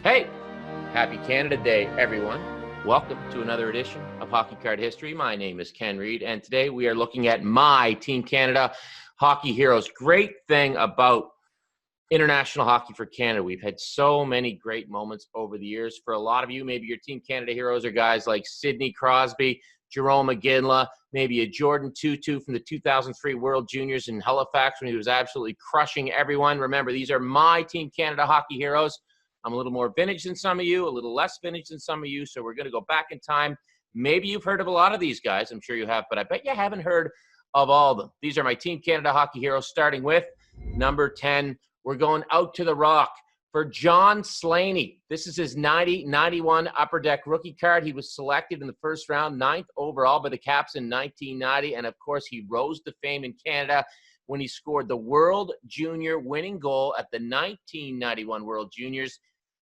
Hey, happy Canada Day, everyone. Welcome to another edition of Hockey Card History. My name is Ken Reid, and today we are looking at my Team Canada hockey heroes. Great thing about International Hockey for Canada, we've had so many great moments over the years. For a lot of you, maybe your Team Canada heroes are guys like Sidney Crosby, Jerome McGinley, maybe a Jordan Tutu from the 2003 World Juniors in Halifax when he was absolutely crushing everyone. Remember, these are my Team Canada hockey heroes. I'm a little more vintage than some of you, a little less vintage than some of you, so we're going to go back in time. Maybe you've heard of a lot of these guys. I'm sure you have, but I bet you haven't heard of all of them. These are my Team Canada hockey heroes, starting with number 10. We're going out to the Rock for John Slaney. This is his 90-91 Upper Deck rookie card. He was selected in the first round, 9th overall by the Caps in 1990, and of course, he rose to fame in Canada when he scored the World Junior winning goal at the 1991 World Juniors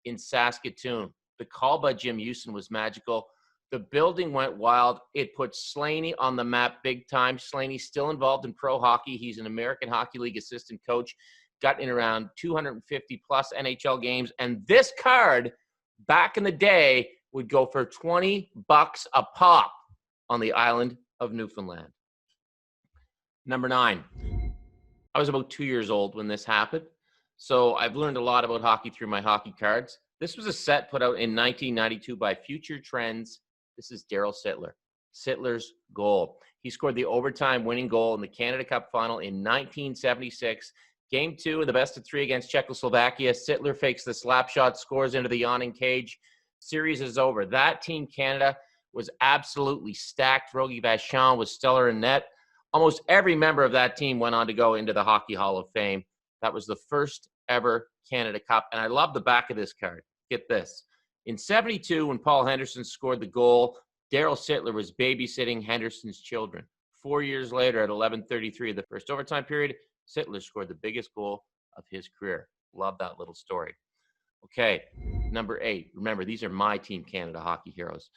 in Saskatoon. The call by Jim Houston was magical. The building went wild. It put Slaney on the map big time. Slaney's still involved in pro hockey. He's an American Hockey League assistant coach, got in around 250 plus NHL games. And this card, back in the day, would go for $20 a pop on the island of Newfoundland. Number 9. I was about 2 years old when this happened. So I've learned a lot about hockey through my hockey cards. This was a set put out in 1992 by Future Trends. This is Darryl Sittler. Sittler's goal. He scored the overtime winning goal in the Canada Cup final in 1976. Game 2 in the best of 3 against Czechoslovakia. Sittler fakes the slap shot, scores into the yawning cage. Series is over. That Team Canada was absolutely stacked. Rogie Vachon was stellar in net. Almost every member of that team went on to go into the Hockey Hall of Fame. That was the first ever Canada Cup. And I love the back of this card. Get this. In 72, when Paul Henderson scored the goal, Darryl Sittler was babysitting Henderson's children. 4 years later, at 11:33 of the first overtime period, Sittler scored the biggest goal of his career. Love that little story. Okay, number 8. Remember, these are my Team Canada hockey heroes.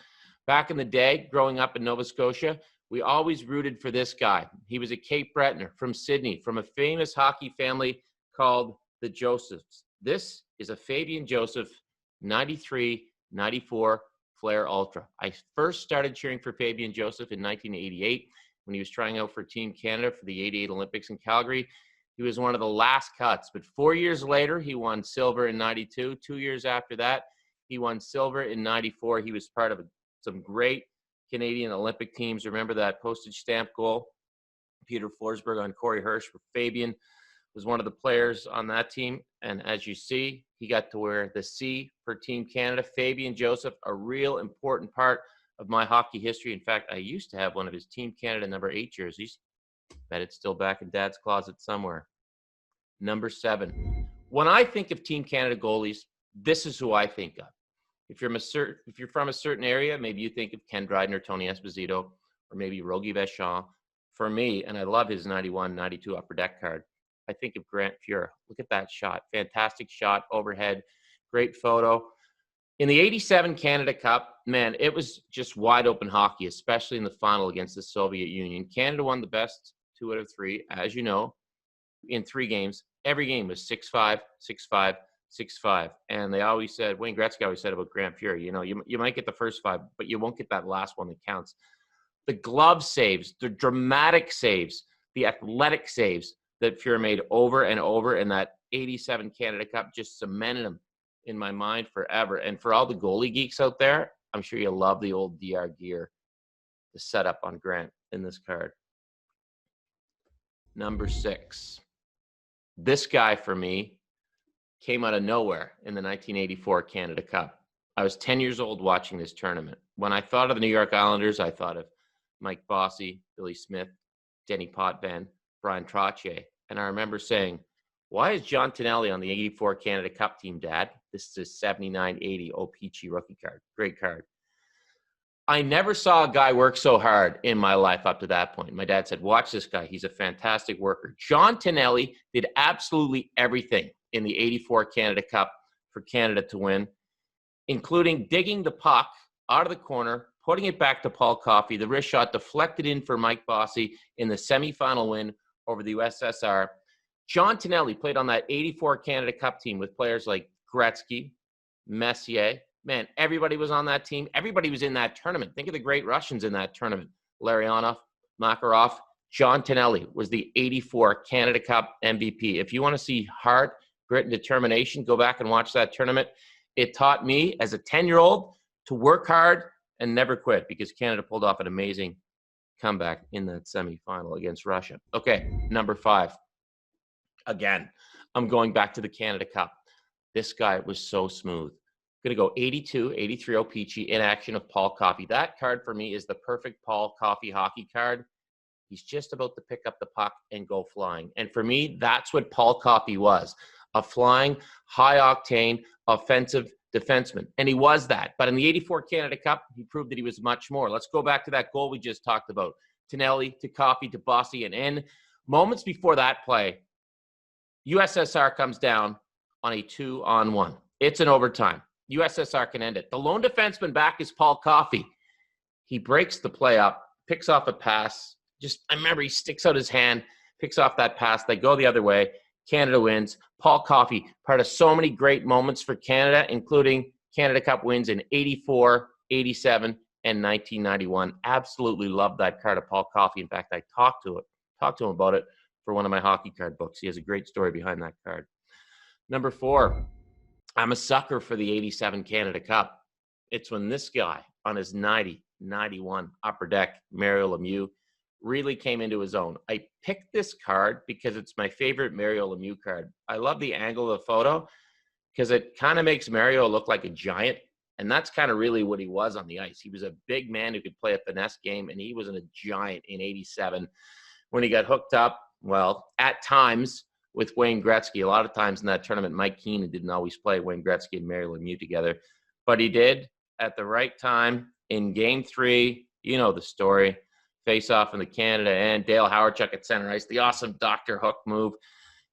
Back in the day, growing up in Nova Scotia, we always rooted for this guy. He was a Cape Bretoner from Sydney, from a famous hockey family called the Josephs. This is a Fabien Joseph 93-94 Flair Ultra. I first started cheering for Fabien Joseph in 1988 when he was trying out for Team Canada for the 88 Olympics in Calgary. He was one of the last cuts, but 4 years later, he won silver in 92. 2 years after that, he won silver in 94. He was part of some great Canadian Olympic teams. Remember that postage stamp goal? Peter Forsberg on Corey Hirsch for Fabien was one of the players on that team. And as you see, he got to wear the C for Team Canada. Fabien Joseph, a real important part of my hockey history. In fact, I used to have one of his Team Canada number 8 jerseys. Bet it's still back in Dad's closet somewhere. Number 7. When I think of Team Canada goalies, this is who I think of. If you're from a certain area, maybe you think of Ken Dryden or Tony Esposito, or maybe Rogie Vachon. For me, and I love his 91-92 Upper Deck card, I think of Grant Fuhr. Look at that shot. Fantastic shot, overhead, great photo. In the 87 Canada Cup, man, it was just wide open hockey, especially in the final against the Soviet Union. Canada won the best 2 out of 3, as you know, in 3 games. Every game was 6-5, 6-5, 6-5. And they always said, Wayne Gretzky always said about Grant Fuhr, you might get the first 5, but you won't get that last one that counts. The glove saves, the dramatic saves, the athletic saves that Fuhr made over and over in that 87 Canada Cup just cemented him in my mind forever. And for all the goalie geeks out there, I'm sure you love the old DR gear, the setup on Grant in this card. Number 6. This guy, for me, came out of nowhere in the 1984 Canada Cup. I was 10 years old watching this tournament. When I thought of the New York Islanders, I thought of Mike Bossy, Billy Smith, Denny Potvin, Brian Trottier. And I remember saying, why is John Tinelli on the 84 Canada Cup team, Dad? This is his 79-80 O-Pee-Chee rookie card. Great card. I never saw a guy work so hard in my life up to that point. My dad said, watch this guy. He's a fantastic worker. John Tinelli did absolutely everything in the 84 Canada Cup for Canada to win, including digging the puck out of the corner, putting it back to Paul Coffey, the wrist shot deflected in for Mike Bossy in the semifinal win over the USSR. John Tinelli played on that 84 Canada Cup team with players like Gretzky, Messier. Man, everybody was on that team. Everybody was in that tournament. Think of the great Russians in that tournament. Larionov, Makarov, John Tinelli was the 84 Canada Cup MVP. If you want to see heart, grit, and determination, go back and watch that tournament. It taught me as a 10-year-old to work hard and never quit, because Canada pulled off an amazing comeback in that semifinal against Russia. Okay, number 5. Again, I'm going back to the Canada Cup. This guy was so smooth. Going to go 82, 83 O-Pee-Chee in action of Paul Coffey. That card for me is the perfect Paul Coffey hockey card. He's just about to pick up the puck and go flying. And for me, that's what Paul Coffey was, a flying, high-octane, offensive defenseman. And he was that. But in the 84 Canada Cup, he proved that he was much more. Let's go back to that goal we just talked about. Tinelli to Coffey to Bossy and in. Moments before that play, USSR comes down on a 2-on-1. It's an overtime. USSR can end it. The lone defenseman back is Paul Coffey. He breaks the play up, picks off a pass. I remember he sticks out his hand, picks off that pass. They go the other way. Canada wins. Paul Coffey, part of so many great moments for Canada, including Canada Cup wins in 84, 87, and 1991. Absolutely loved that card of Paul Coffey. In fact, I talked to him about it for one of my hockey card books. He has a great story behind that card. Number 4, I'm a sucker for the 87 Canada Cup. It's when this guy on his 90, 91 upper deck, Mario Lemieux, really came into his own. I picked this card because it's my favorite Mario Lemieux card. I love the angle of the photo because it kind of makes Mario look like a giant, and that's kind of really what he was on the ice. He was a big man who could play a finesse game, and he wasn't a giant in 87. When he got hooked up, well, at times with Wayne Gretzky, a lot of times in that tournament, Mike Keenan didn't always play Wayne Gretzky and Mario Lemieux together, but he did at the right time in Game 3. You know the story. Face-off in the Canada and Dale Hawerchuk at center ice. The awesome Dr. Hook move.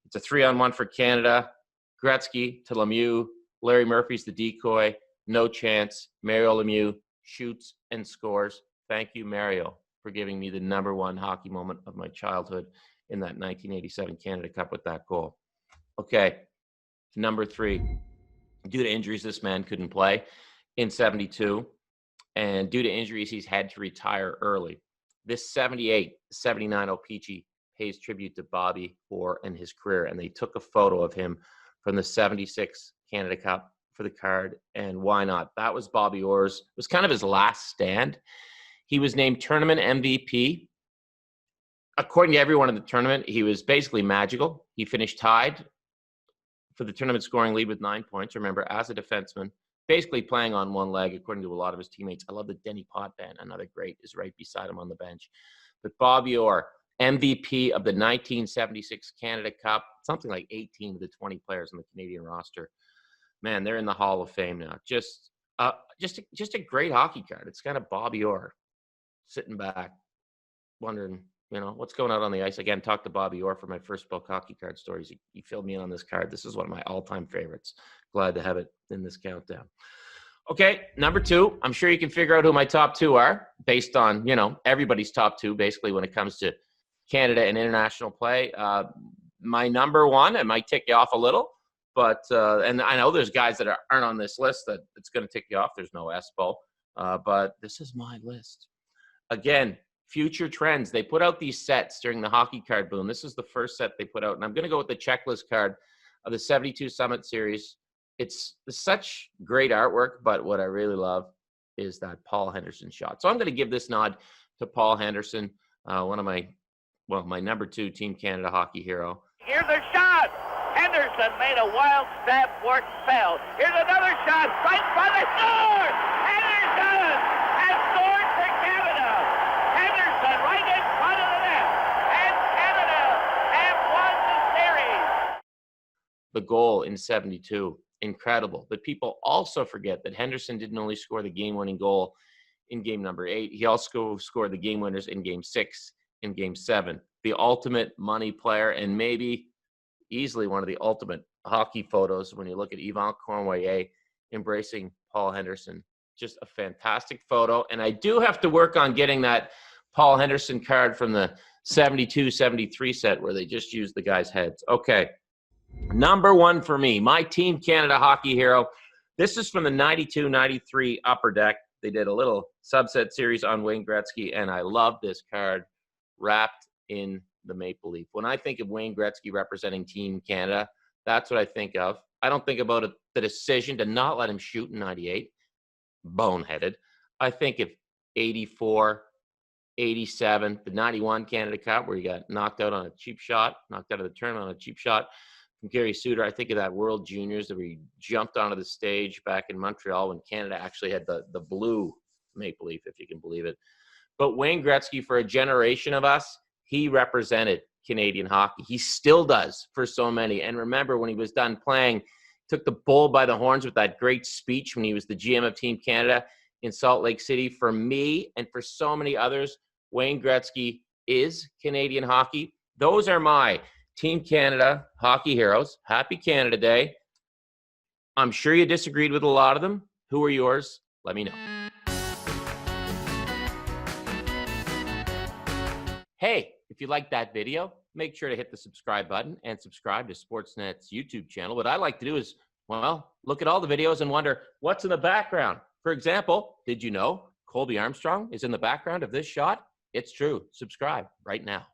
It's a 3-on-1 for Canada. Gretzky to Lemieux. Larry Murphy's the decoy. No chance. Mario Lemieux shoots and scores. Thank you, Mario, for giving me the number 1 hockey moment of my childhood in that 1987 Canada Cup with that goal. Okay, number 3. Due to injuries, this man couldn't play in 72. And due to injuries, he's had to retire early. This 78, 79 O-Pee-Chee pays tribute to Bobby Orr and his career. And they took a photo of him from the 76 Canada Cup for the card. And why not? That was Bobby Orr's. It was kind of his last stand. He was named tournament MVP. According to everyone in the tournament, he was basically magical. He finished tied for the tournament scoring lead with 9 points. Remember, as a defenseman, basically playing on one leg, according to a lot of his teammates. I love that Denny Potvin, another great, is right beside him on the bench. But Bobby Orr, MVP of the 1976 Canada Cup, something like 18 of the 20 players on the Canadian roster. Man, they're in the Hall of Fame now. Just a great hockey card. It's kind of Bobby Orr sitting back, wondering, what's going on the ice. Again, talked to Bobby Orr for my first book, Hockey Card Stories. He filled me in on this card. This is one of my all-time favorites. Glad to have it in this countdown. Okay, number 2. I'm sure you can figure out who my top 2 are based on, everybody's top 2, basically, when it comes to Canada and international play. My number 1, it might tick you off a little, but, and I know there's guys that aren't on this list that it's going to tick you off. There's no Espo, but this is my list. Again, future trends. They put out these sets during the hockey card boom. This is the first set they put out, and I'm going to go with the checklist card of the 72 Summit Series. It's such great artwork, but what I really love is that Paul Henderson shot. So I'm going to give this nod to Paul Henderson, one of my number 2 Team Canada hockey hero. Here's a shot. Henderson made a wild stab for it and fell. Here's another shot. Right by the score. Henderson has scored for Canada. Henderson right in front of the net. And Canada have won the series. The goal in 72. Incredible. But people also forget that Henderson didn't only score the game-winning goal in game number 8. He also scored the game winners in game 6 and game 7. The ultimate money player, and maybe easily one of the ultimate hockey photos when you look at Yvan Cournoyer embracing Paul Henderson. Just a fantastic photo. And I do have to work on getting that Paul Henderson card from the 72-73 set where they just used the guys' heads. Okay. Number 1 for me, my Team Canada hockey hero, This is from the 92-93 Upper Deck. They did a little subset series on Wayne Gretzky, and I love this card wrapped in the maple leaf. When I think of Wayne Gretzky representing Team Canada, that's what I think of. I don't think about the decision to not let him shoot in 98. Boneheaded. I think of 84, 87, the 91 Canada Cup where he got knocked out on a cheap shot, knocked out of the tournament on a cheap shot from Gary Suter. I think of that World Juniors where he jumped onto the stage back in Montreal when Canada actually had the blue maple leaf, if you can believe it. But Wayne Gretzky, for a generation of us, he represented Canadian hockey. He still does for so many. And remember, when he was done playing, took the bull by the horns with that great speech when he was the GM of Team Canada in Salt Lake City. For me and for so many others, Wayne Gretzky is Canadian hockey. Those are my Team Canada hockey heroes. Happy Canada Day. I'm sure you disagreed with a lot of them. Who are yours? Let me know. Hey, if you liked that video, make sure to hit the subscribe button and subscribe to Sportsnet's YouTube channel. What I like to do is, well, look at all the videos and wonder what's in the background. For example, did you know Colby Armstrong is in the background of this shot? It's true. Subscribe right now.